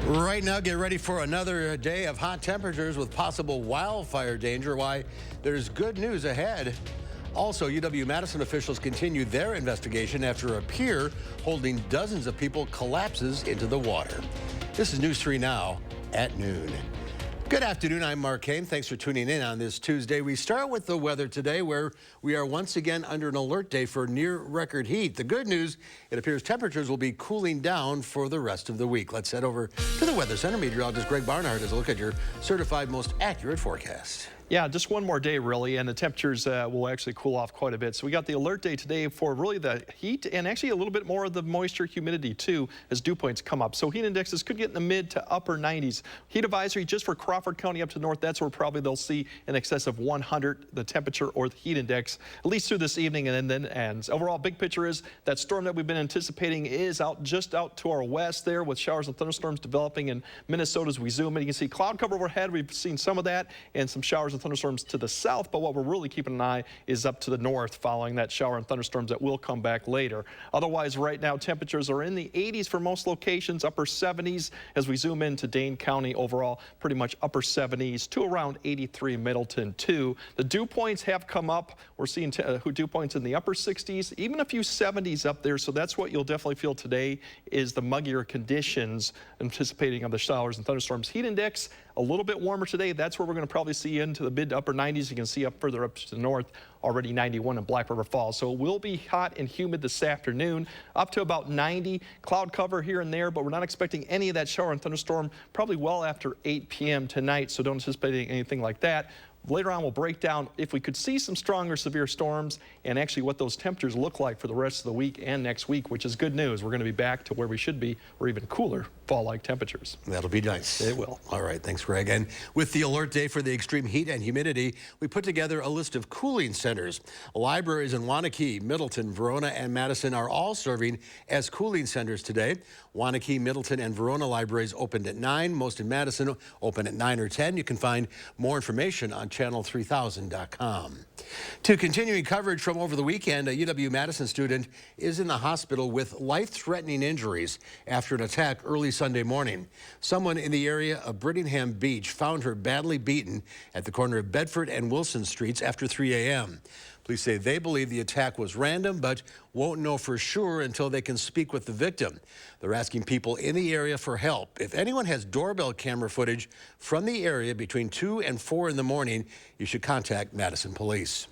Right now, get ready for another day of hot temperatures with possible wildfire danger. Why, there's good news ahead. Also, UW-Madison officials continue their investigation after a pier holding dozens of people collapses into the water. This is News 3 Now at noon. Good afternoon, I'm Mark Kane. Thanks for tuning in on this Tuesday. We start with the weather today, where we are once again under an alert day for near record heat. The good news, it appears temperatures will be cooling down for the rest of the week. Let's head over to the Weather Center. Meteorologist Greg Barnard has a look at your certified most accurate forecast. Yeah, just one more day, really, and the temperatures will actually cool off quite a bit. So we got the alert day today for really the heat and actually a little bit more of the moisture, humidity, too, as dew points come up. So heat indexes could get in the mid to upper 90s. Heat advisory just for Crawford County up to the north. That's where probably they'll see in excess of 100, the temperature or the heat index, at least through this evening, and then ends. Overall, big picture is that storm that we've been anticipating is just out to our west there, with showers and thunderstorms developing in Minnesota as we zoom in. You can see cloud cover overhead. We've seen some of that, and some showers and thunderstorms to the south, but what we're really keeping an eye is up to the north following that shower and thunderstorms that will come back later. Otherwise, right now, temperatures are in the 80s for most locations, upper 70s as we zoom into Dane County. Overall, pretty much upper 70s to around 83 Middleton, too. The dew points have come up. We're seeing dew points in the upper 60s, even a few 70s up there, so that's what you'll definitely feel today is the muggier conditions, anticipating of the showers and thunderstorms. Heat index, a little bit warmer today. That's where we're going to probably see into the mid to upper 90s. You can see up further up to the north, already 91 in Black River Falls. So it will be hot and humid this afternoon, up to about 90. Cloud cover here and there, but we're not expecting any of that shower and thunderstorm probably well after 8 p.m. tonight, so don't anticipate anything like that. Later on, we'll break down if we could see some stronger severe storms and actually what those temperatures look like for the rest of the week and next week, which is good news. We're going to be back to where we should be, or even cooler fall-like temperatures. That'll be nice. It will. All right, thanks, Greg. And with the alert day for the extreme heat and humidity, we put together a list of cooling centers. Libraries in Waunakee, Middleton, Verona, and Madison are all serving as cooling centers today. Waunakee, Middleton, and Verona libraries opened at 9. Most in Madison open at 9 or 10. You can find more information on channel3000.com. To continuing coverage from over the weekend, a UW-Madison student is in the hospital with life-threatening injuries after an attack early Sunday morning. Someone in the area of Brittingham Beach found her badly beaten at the corner of Bedford and Wilson Streets after 3 a.m. Police say they believe the attack was random, but won't know for sure until they can speak with the victim. They're asking people in the area for help. If anyone has doorbell camera footage from the area between 2 and 4 in the morning, you should contact Madison Police.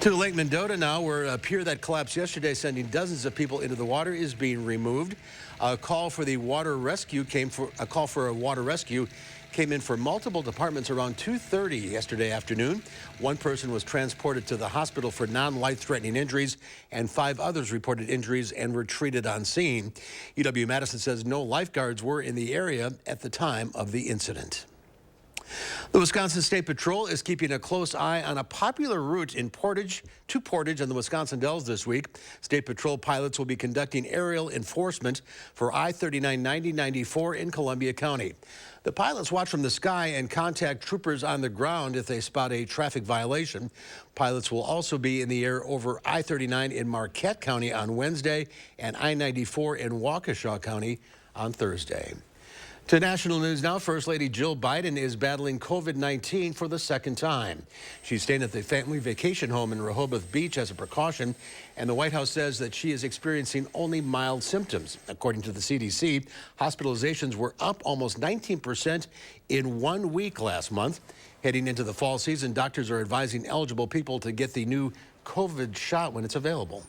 To Lake Mendota now, where a pier that collapsed yesterday, sending dozens of people into the water, is being removed. A call for a water rescue came in for multiple departments around 2:30 yesterday afternoon. One person was transported to the hospital for non-life-threatening injuries, and 5 others reported injuries and were treated on scene. UW-Madison says no lifeguards were in the area at the time of the incident. The Wisconsin State Patrol is keeping a close eye on a popular route in Portage and the Wisconsin Dells this week. State Patrol pilots will be conducting aerial enforcement for I-39 9094 in Columbia County. The pilots watch from the sky and contact troopers on the ground if they spot a traffic violation. Pilots will also be in the air over I-39 in Marquette County on Wednesday and I-94 in Waukesha County on Thursday. To national news now, First Lady Jill Biden is battling COVID-19 for the second time. She's staying at the family vacation home in Rehoboth Beach as a precaution, and the White House says that she is experiencing only mild symptoms. According to the CDC, hospitalizations were up almost 19% in 1 week last month. Heading into the fall season, doctors are advising eligible people to get the new COVID shot when it's available.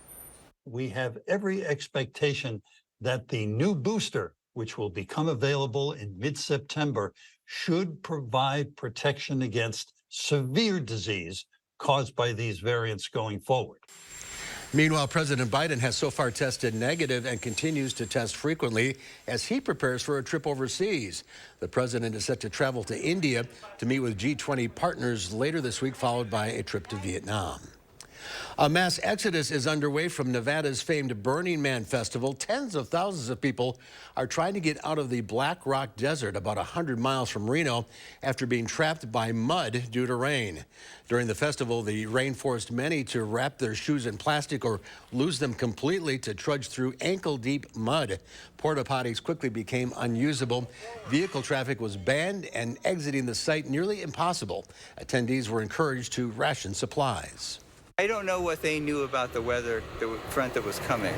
We have every expectation that the new booster, which will become available in mid-September, should provide protection against severe disease caused by these variants going forward. Meanwhile, President Biden has so far tested negative and continues to test frequently as he prepares for a trip overseas. The president is set to travel to India to meet with G20 partners later this week, followed by a trip to Vietnam. A mass exodus is underway from Nevada's famed Burning Man Festival. Tens of thousands of people are trying to get out of the Black Rock Desert about 100 miles from Reno after being trapped by mud due to rain. During the festival, the rain forced many to wrap their shoes in plastic or lose them completely to trudge through ankle-deep mud. Porta potties quickly became unusable. Vehicle traffic was banned and exiting the site nearly impossible. Attendees were encouraged to ration supplies. I don't know what they knew about the weather, the front that was coming,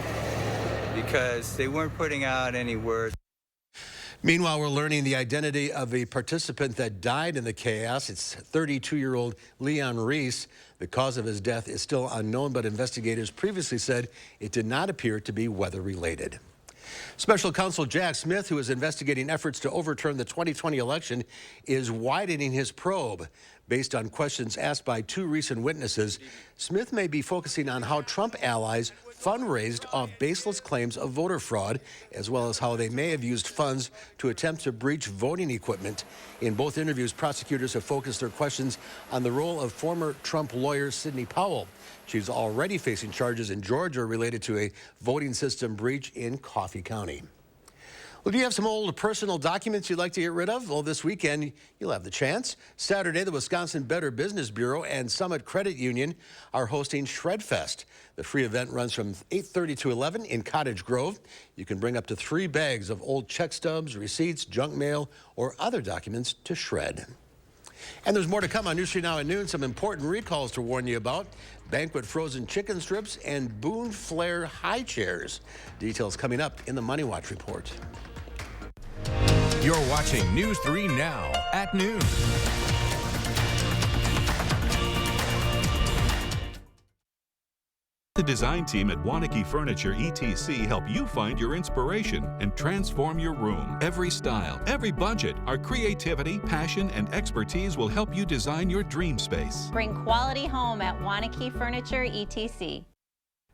because they weren't putting out any word. Meanwhile, we're learning the identity of a participant that died in the chaos. It's 32-year-old Leon Reese. The cause of his death is still unknown, but investigators previously said it did not appear to be weather-related. Special Counsel Jack Smith, who is investigating efforts to overturn the 2020 election, is widening his probe. Based on questions asked by two recent witnesses, Smith may be focusing on how Trump allies fundraised off baseless claims of voter fraud, as well as how they may have used funds to attempt to breach voting equipment. In both interviews, prosecutors have focused their questions on the role of former Trump lawyer Sidney Powell. She's already facing charges in Georgia related to a voting system breach in Coffee County. Well, do you have some old personal documents you'd like to get rid of? Well, this weekend, you'll have the chance. Saturday, the Wisconsin Better Business Bureau and Summit Credit Union are hosting Shred Fest. The free event runs from 8:30 to 11 in Cottage Grove. You can bring up to 3 bags of old check stubs, receipts, junk mail, or other documents to shred. And there's more to come on News 3 Now at noon. Some important recalls to warn you about. Banquet frozen chicken strips and Boone Flair high chairs. Details coming up in the Money Watch report. You're watching News 3 Now at noon. The design team at Wanakee Furniture ETC help you find your inspiration and transform your room. Every style, every budget, our creativity, passion, and expertise will help you design your dream space. Bring quality home at Wanakee Furniture ETC.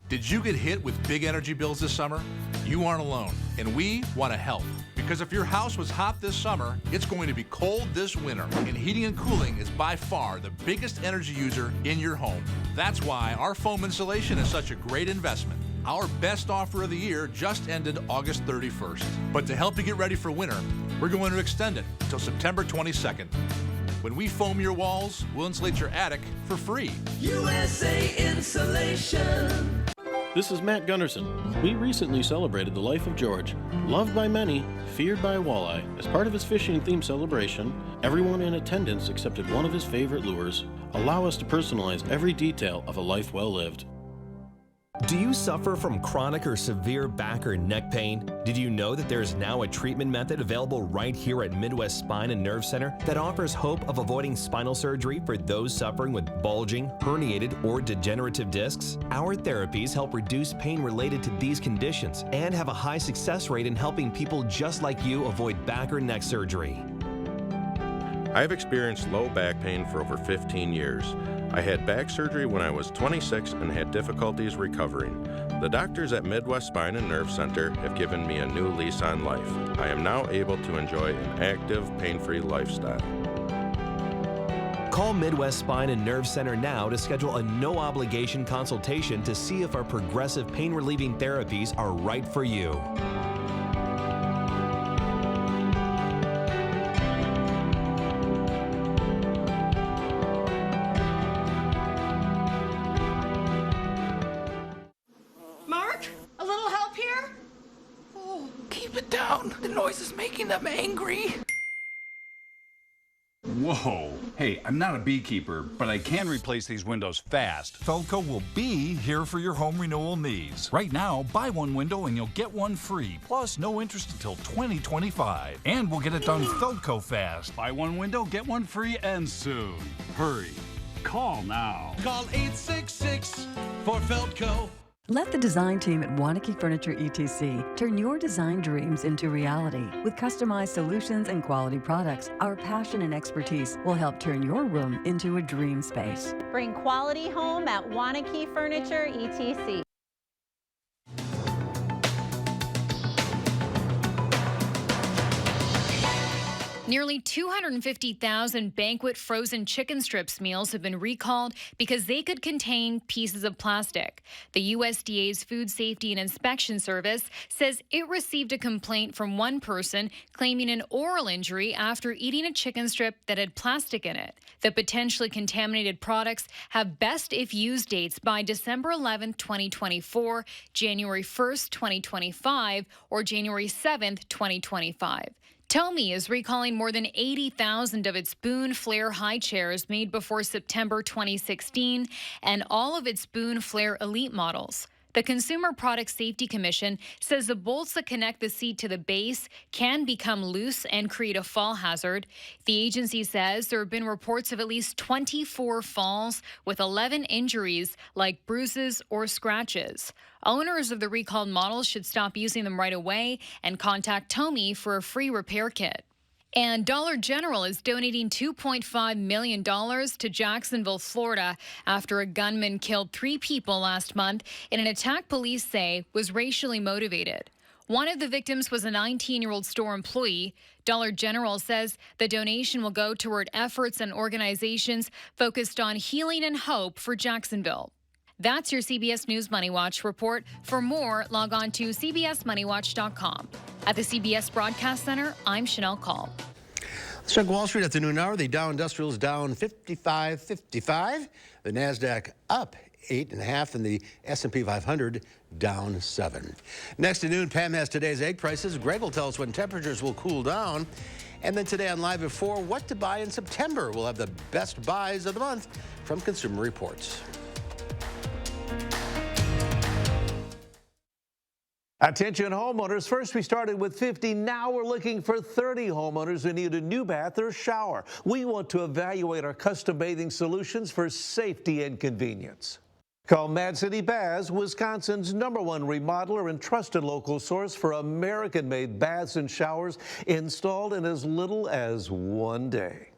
Did you get hit with big energy bills this summer? You aren't alone, and we want to help. Because if your house was hot this summer, it's going to be cold this winter. And heating and cooling is by far the biggest energy user in your home. That's why our foam insulation is such a great investment. Our best offer of the year just ended August 31st. But to help you get ready for winter, we're going to extend it until September 22nd. When we foam your walls, we'll insulate your attic for free. USA Insulation. This is Matt Gunderson. We recently celebrated the life of George. Loved by many, feared by walleye. As part of his fishing-themed celebration, everyone in attendance accepted one of his favorite lures. Allow us to personalize every detail of a life well lived. Do you suffer from chronic or severe back or neck pain? Did you know that there is now a treatment method available right here at Midwest Spine and Nerve Center that offers hope of avoiding spinal surgery for those suffering with bulging, herniated, or degenerative discs? Our therapies help reduce pain related to these conditions and have a high success rate in helping people just like you avoid back or neck surgery. I've experienced low back pain for over 15 years. I had back surgery when I was 26 and had difficulties recovering. The doctors at Midwest Spine and Nerve Center have given me a new lease on life. I am now able to enjoy an active, pain-free lifestyle. Call Midwest Spine and Nerve Center now to schedule a no-obligation consultation to see if our progressive pain-relieving therapies are right for you. The noise is making them angry. Whoa. Hey, I'm not a beekeeper, but I can replace these windows fast. Feldco will be here for your home renewal needs. Right now, buy one window and you'll get one free, plus no interest until 2025. And we'll get it done Feldco fast. Buy one window, get one free, and soon. Hurry. Call now. Call 866 for Feldco. Let the design team at Wanakee Furniture ETC turn your design dreams into reality. With customized solutions and quality products, our passion and expertise will help turn your room into a dream space. Bring quality home at Wanakee Furniture ETC. Nearly 250,000 banquet frozen chicken strips meals have been recalled because they could contain pieces of plastic. The USDA's Food Safety and Inspection Service says it received a complaint from one person claiming an oral injury after eating a chicken strip that had plastic in it. The potentially contaminated products have best if used dates by December 11, 2024, January 1st, 2025, or January 7th, 2025. Tomy is recalling more than 80,000 of its Boone Flair high chairs made before September 2016 and all of its Boone Flair Elite models. The Consumer Product Safety Commission says the bolts that connect the seat to the base can become loose and create a fall hazard. The agency says there have been reports of at least 24 falls with 11 injuries like bruises or scratches. Owners of the recalled models should stop using them right away and contact Tomy for a free repair kit. And Dollar General is donating $2.5 million to Jacksonville, Florida, after a gunman killed 3 people last month in an attack police say was racially motivated. One of the victims was a 19-year-old store employee. Dollar General says the donation will go toward efforts and organizations focused on healing and hope for Jacksonville. That's your CBS News Money Watch report. For more, log on to cbsmoneywatch.com. At the CBS Broadcast Center, I'm Chanel Call. Let's check Wall Street at the noon hour. The Dow Industrial is down 55.55. The NASDAQ up 8.5, and the S&P 500 down 7. Next at noon, Pam has today's egg prices. Greg will tell us when temperatures will cool down. And then today on Live at 4, what to buy in September. We'll have the best buys of the month from Consumer Reports. Attention homeowners, first we started with 50, now we're looking for 30 homeowners who need a new bath or shower. We want to evaluate our custom bathing solutions for safety and convenience. Call Mad City Baths, Wisconsin's #1 remodeler and trusted local source for American-made baths and showers installed in as little as 1 day.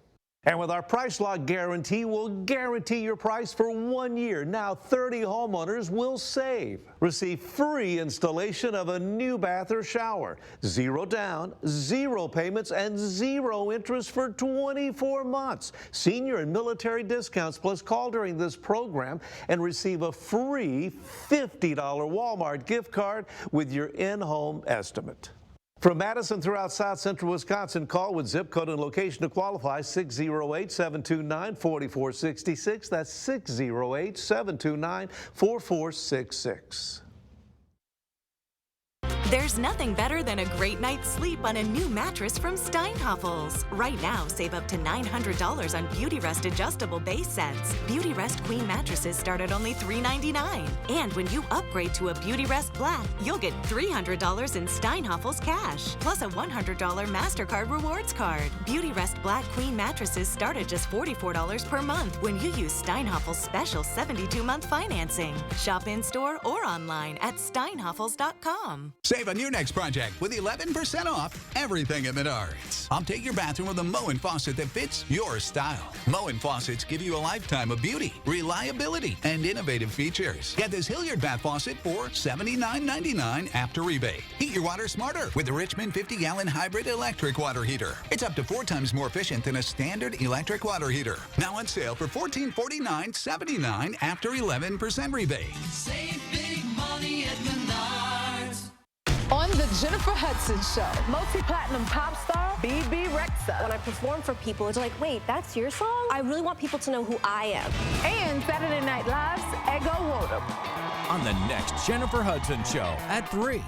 And with our price lock guarantee, we'll guarantee your price for 1 year. Now 30 homeowners will save. Receive free installation of a new bath or shower. 0 down, 0 payments, and 0 interest for 24 months. Senior and military discounts, plus call during this program and receive a free $50 Walmart gift card with your in-home estimate. From Madison throughout South Central Wisconsin, call with zip code and location to qualify, 608-729-4466. That's 608-729-4466. There's nothing better than a great night's sleep on a new mattress from Steinhoffels. Right now, save up to $900 on Beautyrest adjustable base sets. Beautyrest Queen mattresses start at only $399. And when you upgrade to a Beautyrest Black, you'll get $300 in Steinhoffels cash, plus a $100 MasterCard rewards card. Beautyrest Black Queen mattresses start at just $44 per month when you use Steinhoffels' special 72-month financing. Shop in-store or online at steinhoffels.com. Save on your next project with 11% off everything at Menards. Update your bathroom with a Moen faucet that fits your style. Moen faucets give you a lifetime of beauty, reliability, and innovative features. Get this Hilliard bath faucet for $79.99 after rebate. Heat your water smarter with the Richmond 50-gallon hybrid electric water heater. It's up to 4 times more efficient than a standard electric water heater. Now on sale for $1449.79 after 11% rebate. Save big money at Menards. On the Jennifer Hudson Show, multi-platinum pop star BB Rexa. When I perform for people, it's like, wait, that's your song? I really want people to know who I am. And Saturday Night Live's Ego Wodum. On the next Jennifer Hudson Show at 3.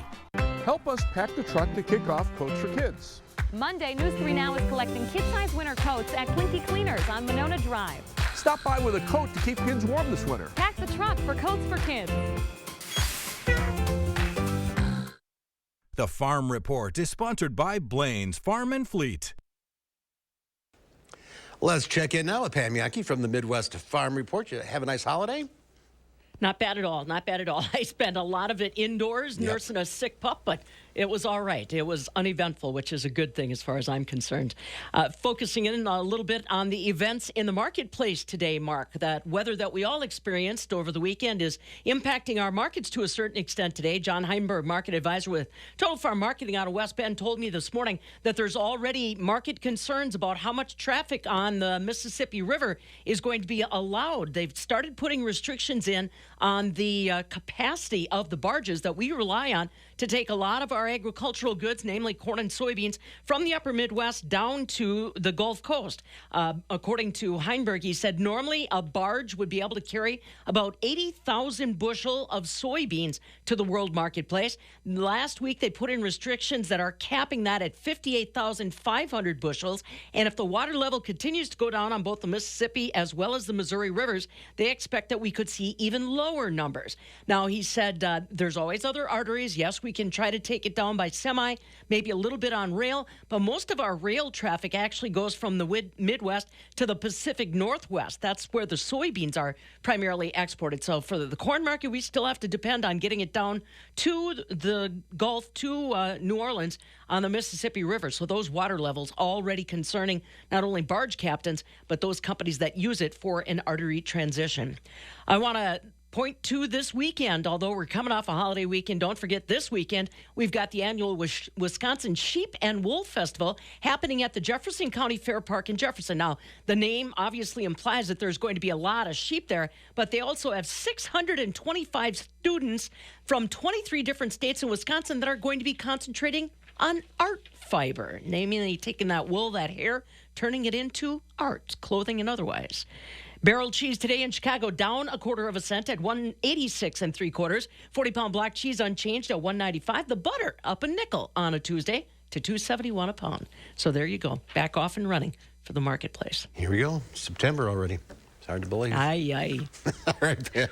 Help us pack the truck to kick off Coats for Kids. Monday, News 3 Now is collecting kid-size winter coats at Quincy Cleaners on Monona Drive. Stop by with a coat to keep kids warm this winter. Pack the truck for Coats for Kids. The Farm Report is sponsored by Blaine's Farm and Fleet. Let's check in now with Pam Yankee from the Midwest Farm Report. You have a nice holiday? Not bad at all. Not bad at all. I spent a lot of it indoors nursing a sick pup, but it was all right. It was uneventful, which is a good thing as far as I'm concerned. Focusing in a little bit on the events in the marketplace today, Mark. That weather that we all experienced over the weekend is impacting our markets to a certain extent today. John Heinberg, market advisor with Total Farm Marketing out of West Bend, told me this morning that there's already market concerns about how much traffic on the Mississippi River is going to be allowed. They've started putting restrictions in on the capacity of the barges that we rely on to take a lot of our agricultural goods, namely corn and soybeans, from the upper Midwest down to the Gulf Coast. According to Heinberg, he said normally a barge would be able to carry about 80,000 bushel of soybeans to the world marketplace. Last week, they put in restrictions that are capping that at 58,500 bushels. And if the water level continues to go down on both the Mississippi as well as the Missouri rivers, they expect that we could see even lower numbers. Now, he said there's always other arteries. Yes, we can try to take it down by semi, maybe a little bit on rail, but most of our rail traffic actually goes from the Midwest to the Pacific Northwest. That's where the soybeans are primarily exported. So for the corn market, we still have to depend on getting it down to the Gulf, to New Orleans on the Mississippi River. So those water levels already concerning not only barge captains, but those companies that use it for an artery transition. I want to point to this weekend, although we're coming off a holiday weekend. Don't forget this weekend, we've got the annual Wisconsin Sheep and Wool Festival happening at the Jefferson County Fair Park in Jefferson. Now, the name obviously implies that there's going to be a lot of sheep there, but they also have 625 students from 23 different states in Wisconsin that are going to be concentrating on art fiber, namely taking that wool, that hair, turning it into art, clothing and otherwise. Barrel cheese today in Chicago down 1/4 cent at 1.86 3/4. 40-pound block cheese unchanged at 1.95. The butter up a nickel on a Tuesday to 2.71 a pound. So there you go, back off and running for the marketplace. Here we go, September already. It's hard to believe. Aye. All right, Ben.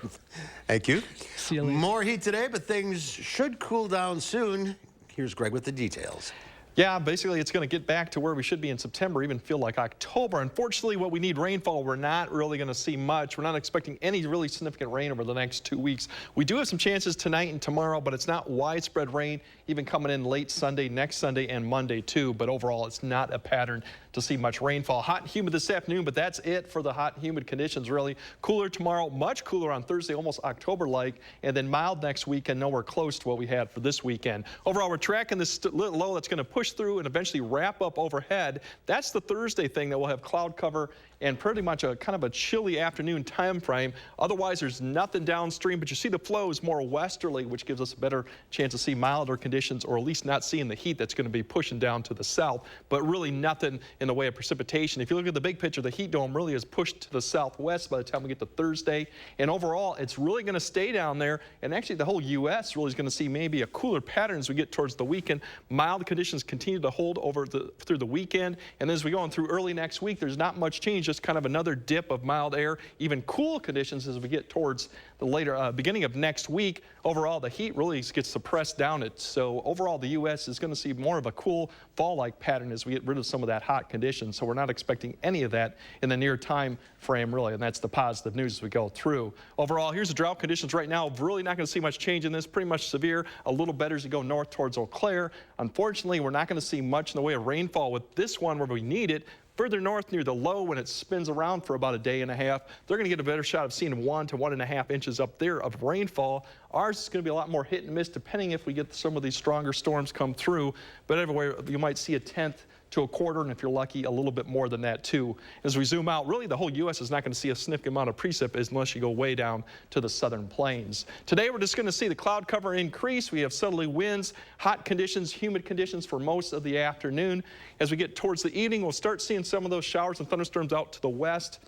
Thank you. See you later. More heat today, but things should cool down soon. Here's Greg with the details. Yeah, basically it's going to get back to where we should be in September, even feel like October. Unfortunately, what we need rainfall, we're not really going to see much. We're not expecting any really significant rain over the next 2 weeks. We do have some chances tonight and tomorrow, but it's not widespread rain, even coming in late Sunday, next Sunday, and Monday too. But overall, it's not a pattern to see much rainfall. Hot and humid this afternoon, but that's it for the hot and humid conditions, really. Cooler tomorrow, much cooler on Thursday, almost October-like, and then mild next weekend, nowhere close to what we had for this weekend. Overall, we're tracking this low that's going to push through and eventually wrap up overhead. That's the Thursday thing that will have cloud cover and pretty much a kind of a chilly afternoon time frame. Otherwise, there's nothing downstream, but you see the flow is more westerly, which gives us a better chance to see milder conditions, or at least not seeing the heat that's going to be pushing down to the south, but really nothing in the way of precipitation. If you look at the big picture, the heat dome really is pushed to the southwest by the time we get to Thursday, and overall, it's really going to stay down there, and actually the whole U.S. really is going to see maybe a cooler pattern as we get towards the weekend. Mild conditions continue to hold over through the weekend, and as we go on through early next week, there's not much change, just kind of another dip of mild air, even cool conditions as we get towards the later beginning of next week. Overall, the heat really gets suppressed down. So overall, the U.S. is going to see more of a cool fall-like pattern as we get rid of some of that hot condition. So we're not expecting any of that in the near time frame, really, and that's the positive news as we go through. Overall, here's the drought conditions right now. Really not going to see much change in this. Pretty much severe, a little better as you go north towards Eau Claire. Unfortunately, we're not going to see much in the way of rainfall with this one where we need it. Further north near the low, when it spins around for about a day and a half, they're going to get a better shot of seeing 1 to 1.5 inches up there of rainfall. Ours is going to be a lot more hit and miss, depending if we get some of these stronger storms come through. But everywhere, you might see 1/10 to 1/4, and if you're lucky, a little bit more than that too. As we zoom out, really the whole U.S. is not going to see a significant amount of precip unless you go way down to the southern plains. Today, we're just going to see the cloud cover increase. We have southerly winds, hot conditions, humid conditions for most of the afternoon. As we get towards the evening, we'll start seeing some of those showers and thunderstorms out to the west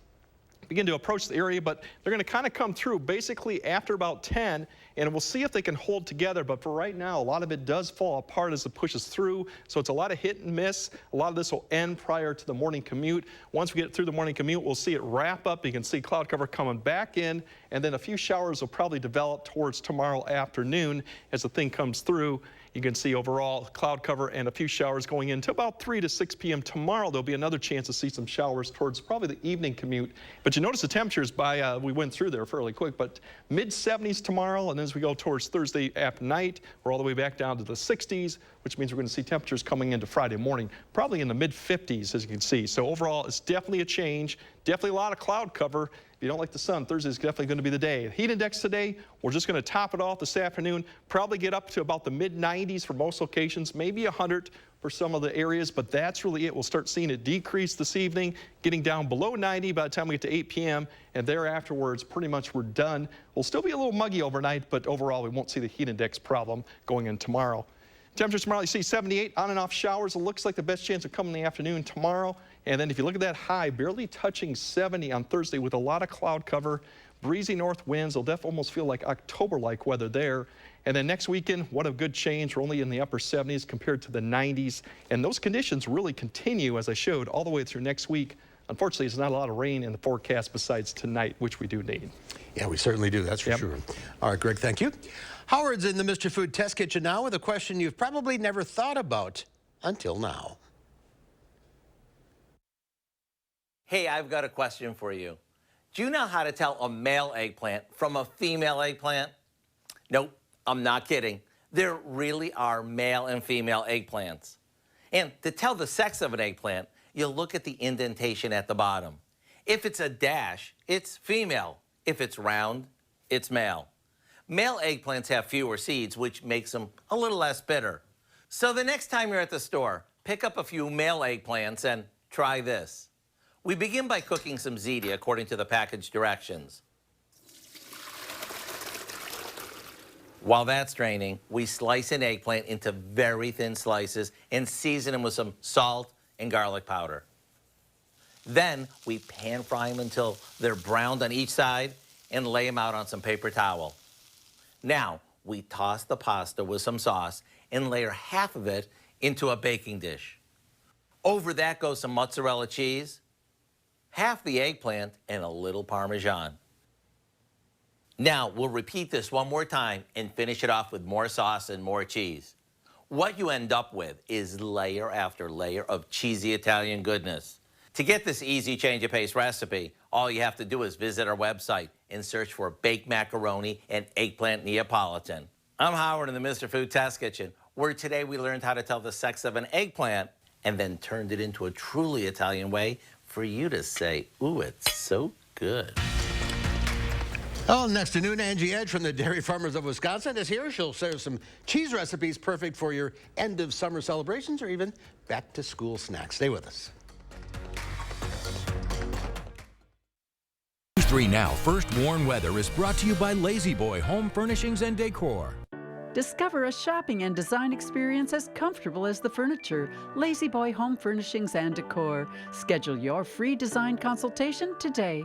begin to approach the area, but they're going to kind of come through basically after about 10, and we'll see if they can hold together. But for right now, a lot of it does fall apart as it pushes through, so it's a lot of hit and miss. A lot of this will end prior to the morning commute. Once we get through the morning commute, we'll see it wrap up. You can see cloud cover coming back in, and then a few showers will probably develop towards tomorrow afternoon as the thing comes through. You can see overall cloud cover and a few showers going into about 3 to 6 p.m. tomorrow. There'll be another chance to see some showers towards probably the evening commute. But you notice the temperatures we went through there fairly quick, but mid-70s tomorrow, and as we go towards Thursday at night, we're all the way back down to the 60s, which means we're going to see temperatures coming into Friday morning, probably in the mid-50s, as you can see. So overall, it's definitely a change, definitely a lot of cloud cover. If you don't like the sun, Thursday is definitely going to be the day. Heat index today, we're just going to top it off this afternoon, probably get up to about the mid-90s for most locations, maybe 100 for some of the areas, but that's really it. We'll start seeing it decrease this evening, getting down below 90 by the time we get to 8 p.m., and thereafterwards, pretty much we're done. We'll still be a little muggy overnight, but overall, we won't see the heat index problem going in tomorrow. Temperatures tomorrow, you see 78 on and off showers. It looks like the best chance of coming in the afternoon tomorrow. And then if you look at that high, barely touching 70 on Thursday with a lot of cloud cover, breezy north winds. It'll definitely almost feel like October-like weather there. And then next weekend, what a good change. We're only in the upper 70s compared to the 90s. And those conditions really continue, as I showed, all the way through next week. Unfortunately, there's not a lot of rain in the forecast besides tonight, which we do need. Yeah, we certainly do. That's for sure. All right, Greg, thank you. Howard's in the Mr. Food Test Kitchen now with a question you've probably never thought about until now. Hey, I've got a question for you. Do you know how to tell a male eggplant from a female eggplant? Nope, I'm not kidding. There really are male and female eggplants. And to tell the sex of an eggplant, you'll look at the indentation at the bottom. If it's a dash, it's female. If it's round, it's male. Male eggplants have fewer seeds, which makes them a little less bitter. So the next time you're at the store, pick up a few male eggplants and try this. We begin by cooking some ziti according to the package directions. While that's draining, we slice an eggplant into very thin slices and season them with some salt and garlic powder. Then we pan fry them until they're browned on each side and lay them out on some paper towel. Now, we toss the pasta with some sauce and layer half of it into a baking dish. Over that goes some mozzarella cheese, half the eggplant, and a little Parmesan. Now, we'll repeat this one more time and finish it off with more sauce and more cheese. What you end up with is layer after layer of cheesy Italian goodness. To get this easy change of pace recipe, all you have to do is visit our website and search for baked macaroni and eggplant Neapolitan. I'm Howard in the Mr. Food Test Kitchen, where today we learned how to tell the sex of an eggplant and then turned it into a truly Italian way for you to say, ooh, it's so good. Oh, next to noon, Angie Edge from the Dairy Farmers of Wisconsin is here. She'll share some cheese recipes perfect for your end of summer celebrations or even back to school snacks. Stay with us. 3 Now First Warn Weather is brought to you by Lazy Boy Home Furnishings and Decor. Discover a shopping and design experience as comfortable as the furniture. Lazy Boy Home Furnishings and Decor. Schedule your free design consultation today.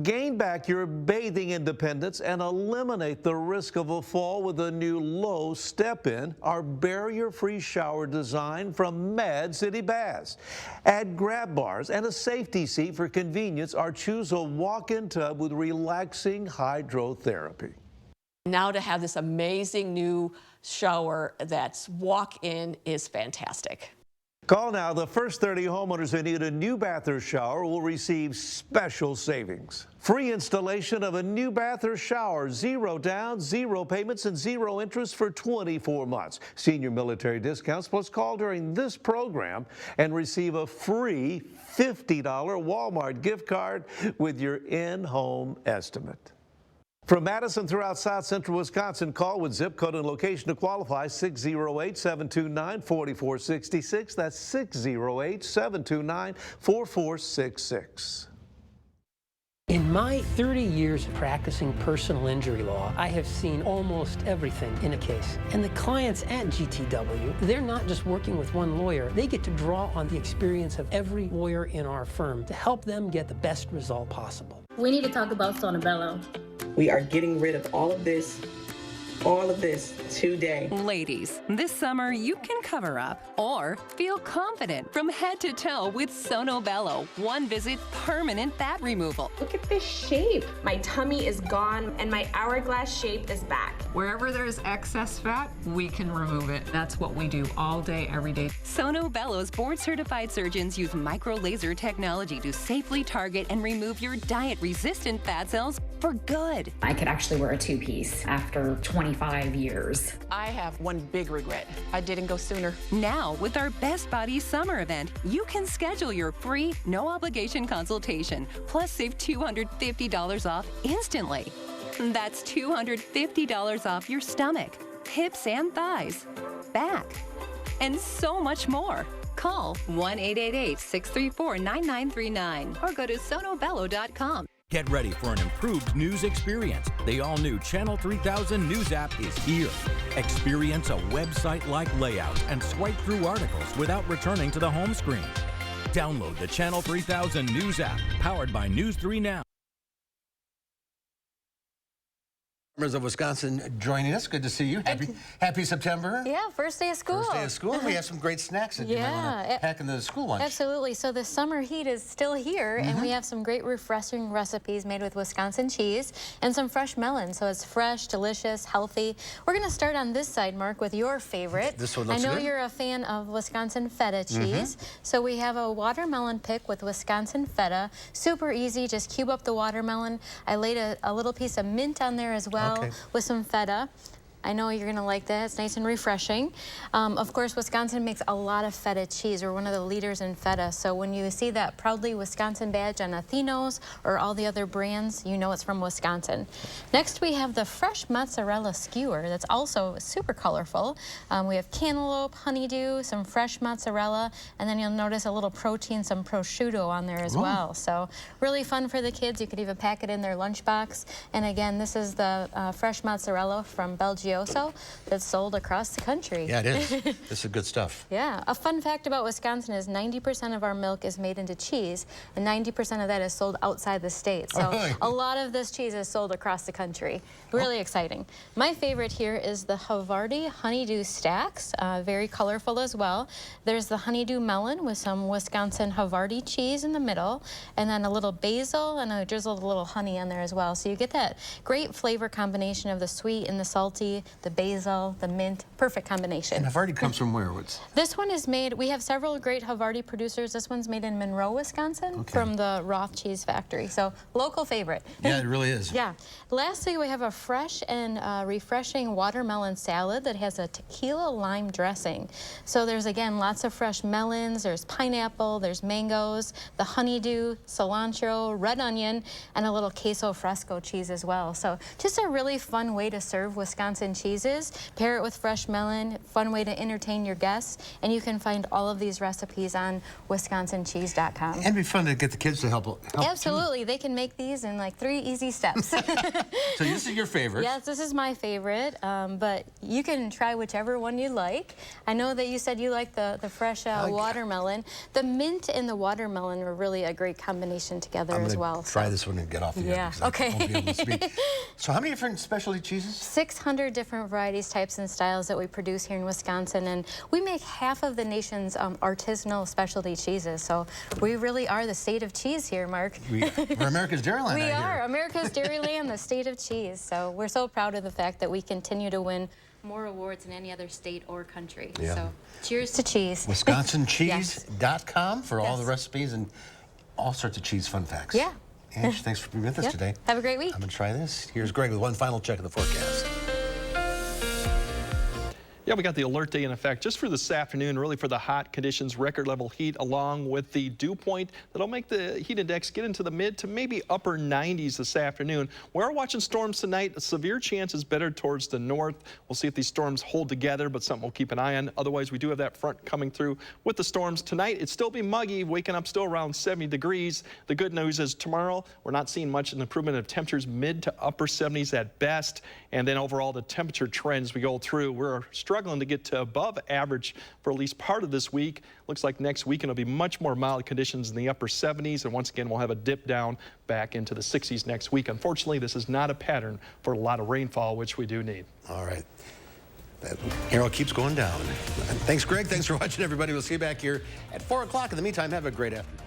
Gain back your bathing independence and eliminate the risk of a fall with a new low step-in, our barrier-free shower design from Mad City Baths. Add grab bars and a safety seat for convenience or choose a walk-in tub with relaxing hydrotherapy. Now to have this amazing new shower that's walk-in is fantastic. Call now. The first 30 homeowners who need a new bath or shower will receive special savings. Free installation of a new bath or shower, 0 down, 0 payments, and 0 interest for 24 months. Senior military discounts, plus call during this program and receive a free $50 Walmart gift card with your in-home estimate. From Madison throughout South Central Wisconsin, call with zip code and location to qualify, 608-729-4466. That's 608-729-4466. In my 30 years of practicing personal injury law, I have seen almost everything in a case. And the clients at GTW, they're not just working with one lawyer. They get to draw on the experience of every lawyer in our firm to help them get the best result possible. We need to talk about Sonobello. We are getting rid of all of this all of this today. Ladies, this summer you can cover up or feel confident from head to toe with Sonobello One Visit Permanent Fat Removal. Look at this shape. My tummy is gone and my hourglass shape is back. Wherever there's excess fat, we can remove it. That's what we do all day, every day. Sonobello's board-certified surgeons use micro-laser technology to safely target and remove your diet-resistant fat cells for good. I could actually wear a two-piece after 25 years. I have one big regret. I didn't go sooner. Now, with our Best Bodies summer event, you can schedule your free, no-obligation consultation, plus save $250 off instantly. That's $250 off your stomach, hips and thighs, back, and so much more. Call 1-888-634-9939 or go to sonobello.com. Get ready for an improved news experience. The all-new Channel 3000 News app is here. Experience a website-like layout and swipe through articles without returning to the home screen. Download the Channel 3000 News app, powered by News 3 Now. Members of Wisconsin joining us. Good to see you. Happy September. Yeah, first day of school. First day of school. We have some great snacks that you might want to pack in the school lunch. Absolutely. So the summer heat is still here, and we have some great refreshing recipes made with Wisconsin cheese and some fresh melon. So it's fresh, delicious, healthy. We're going to start on this side, Mark, with your favorite. This one looks I know good. you're a fan of Wisconsin feta cheese. So we have a watermelon pick with Wisconsin feta. Super easy. Just cube up the watermelon. I laid a little piece of mint on there as well. With some feta. I know you're gonna like that. It's nice and refreshing. Of course, Wisconsin makes a lot of feta cheese. We're one of the leaders in feta. So when you see that proudly Wisconsin badge on Athenos or all the other brands, you know it's from Wisconsin. Next, we have the fresh mozzarella skewer that's also super colorful. We have cantaloupe, honeydew, some fresh mozzarella, and then you'll notice a little protein, some prosciutto on there as well. So really fun for the kids. You could even pack it in their lunchbox. And again, this is the fresh mozzarella from Belgium that's sold across the country. Yeah, it is. This is good stuff. Yeah. A fun fact about Wisconsin is 90% of our milk is made into cheese, and 90% of that is sold outside the state. So a lot of this cheese is sold across the country. Really exciting. My favorite here is the Havarti honeydew stacks, very colorful as well. There's the honeydew melon with some Wisconsin Havarti cheese in the middle, and then a little basil and a drizzled little honey on there as well. So you get that great flavor combination of the sweet and the salty, the basil, the mint, perfect combination. And Havarti comes from where? This one is made, we have several great Havarti producers. This one's made in Monroe, Wisconsin from the Roth Cheese Factory. So local favorite. Yeah, it really is. Yeah. Lastly, we have a fresh and refreshing watermelon salad that has a tequila lime dressing. So there's, again, lots of fresh melons, there's pineapple, there's mangoes, the honeydew, cilantro, red onion, and a little queso fresco cheese as well. So just a really fun way to serve Wisconsin cheeses. Pair it with fresh melon, fun way to entertain your guests, and you can find all of these recipes on wisconsincheese.com. And it'd be fun to get the kids to help Absolutely. Too. They can make these in like 3 easy steps. So this is your favorite? Yes, this is my favorite, but you can try whichever one you like. I know that you said you like the fresh watermelon. The mint and the watermelon are really a great combination together as well. Try this one and get off the Yeah, okay. So how many different specialty cheeses? 600 different varieties, types, and styles that we produce here in Wisconsin, and we make half of the nation's artisanal specialty cheeses. So we really are the state of cheese here, Mark. We're America's Dairyland. We are America's Dairyland, the state of cheese. So we're so proud of the fact that we continue to win more awards than any other state or country. Yeah. So cheers to cheese. WisconsinCheese.com for all the recipes and all sorts of cheese fun facts. Yeah. Ange, thanks for being with us today. Have a great week. I'm going to try this. Here's Greg with one final check of the forecast. Yeah, we got the alert day in effect just for this afternoon, really for the hot conditions, record level heat, along with the dew point that'll make the heat index get into the mid to maybe upper 90s this afternoon. We are watching storms tonight. A severe chance is better towards the north. We'll see if these storms hold together, but something we'll keep an eye on. Otherwise, we do have that front coming through with the storms tonight. It'd still be muggy, waking up still around 70 degrees. The good news is tomorrow, we're not seeing much an improvement of temperatures, mid to upper 70s at best. And then overall, the temperature trends we go through, we're struggling struggling to get to above average for at least part of this week. Looks like next weekend will be much more mild conditions in the upper 70s, and once again we'll have a dip down back into the 60s next week. Unfortunately, this is not a pattern for a lot of rainfall, which we do need. All right. That arrow keeps going down. Thanks, Greg. Thanks for watching, everybody. We'll see you back here at 4 o'clock. In the meantime, have a great afternoon.